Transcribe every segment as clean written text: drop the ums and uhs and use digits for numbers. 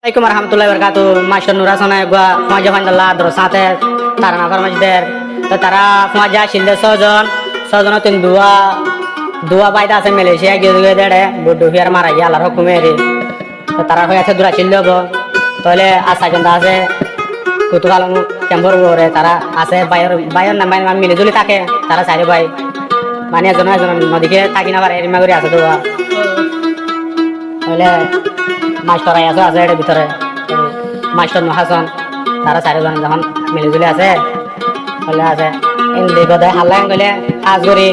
Assalamualaikum warahmatullahi wabarakatuh. Masya Nur Hasan gua Famaja Fandala terus sate tarana farmaj der to tara Famaja shilde sojon tin dua baita ase Malaysia ge dere bodu fiar mara ya lar hukumeri to tara hoya se dura shilde go tole asa janda ase kutukalang kembor gore tara ase bayon na main mile juli take tara sare bai মানে এজন নদীকে থাকি না পারে এরিমা করে আছে দোয়া তলে মাস্টার আছে আছে এর ভিতরে মাস্টার হাসান তারা চারজন যখন মিলিজুলি আছে বলে আছে ইন দেখো দে হাল্লাং গলে আজ করে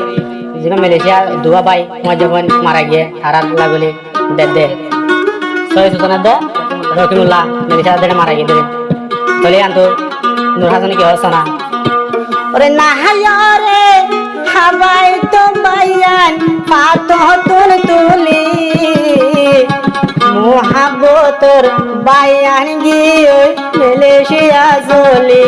যেন মালয়েশিয়া দুয়া ভাই মজবন মারা গিয়ে তারা লাগলে দে সই সুতনা দে রকিমুল্লাহ মালয়েশিয়া দে মারা গিয়ে দিলে বলে আনতো নূর হাসান কি হচ্ছে না ওরে না হায়ারে হাবাই তো বায়ান পাতো তুলি মোহাব্বতর বায়ান গিয়ে মালয়েশিয়া চলি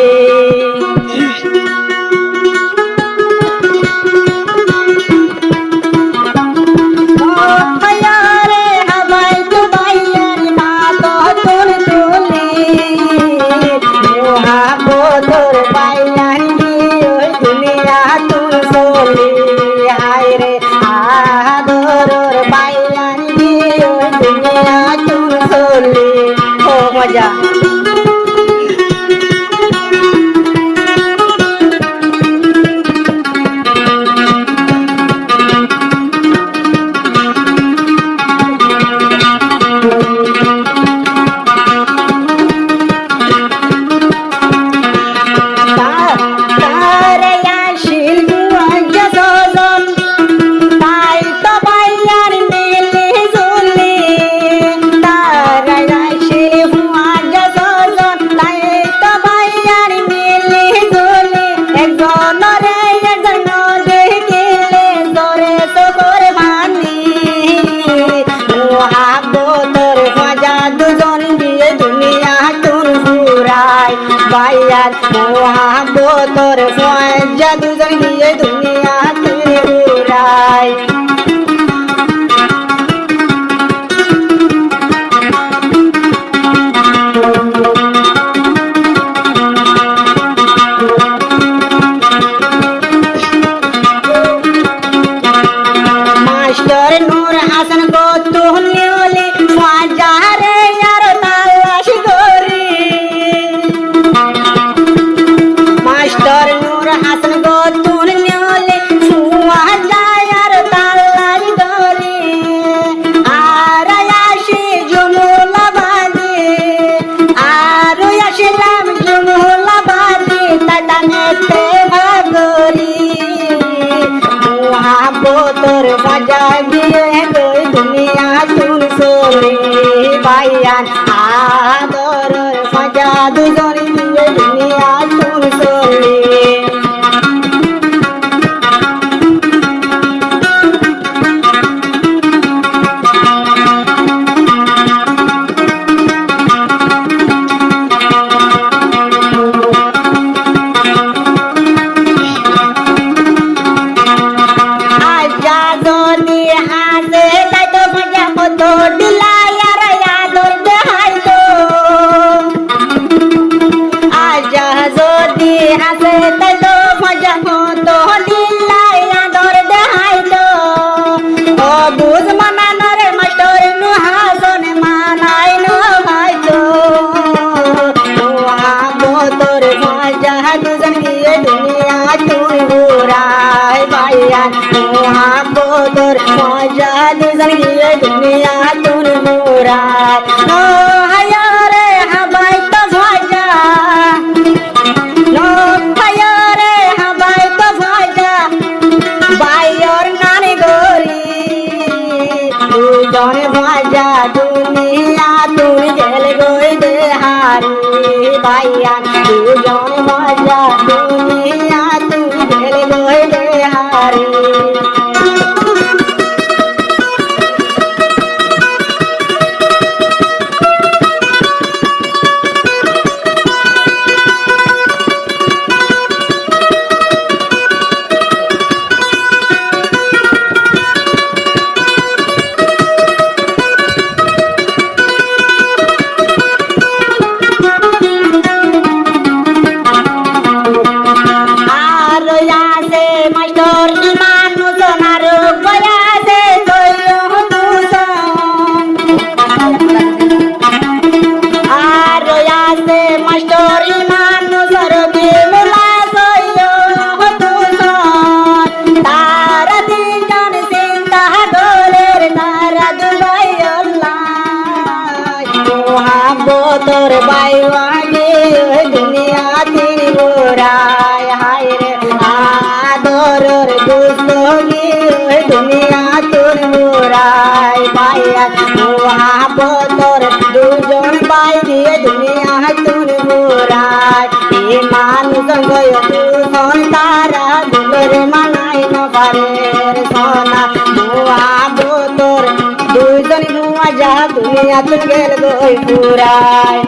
মজা বায়ার মোহাব্বতর ফয়জা দুজন গিয়ে দুনিয়া তুই উড়াই মাস্টার নূর হাসান গো তুহলি ওলি ফাজারে আর তালাশ করি মাস্টার নূর হাসান গো তুহলি ওলি ফাজারে আর তালাশ করি আর আসি জুমুলাবাদী আর আসলাম জুমুলাবাদী তাটানেতে ভাগরি মোহাব্বতর মজা দিয়ে গই দুনিয়া তুল সোরে বায়ান আদরের মজা দুজন দিয়ে দুনিয়া তুল সোরে মোহাব্বতর বাইওয়ানি ওই দুনিয়া তিন গোরায় হায় রে আদরর দুস্তগি ওই দুনিয়া তোর গোরায় বাইয়া মোহাব্বতর দুজন বাই দিয়ে দুনিয়া তোর গোরায় ইমান সঙ্গয় তুষণ তারা দুলের মানাই নপারে সোনা মোহাব্বতর দুজন মুয়া যা দুনিয়া তুল গেল গই পুরায়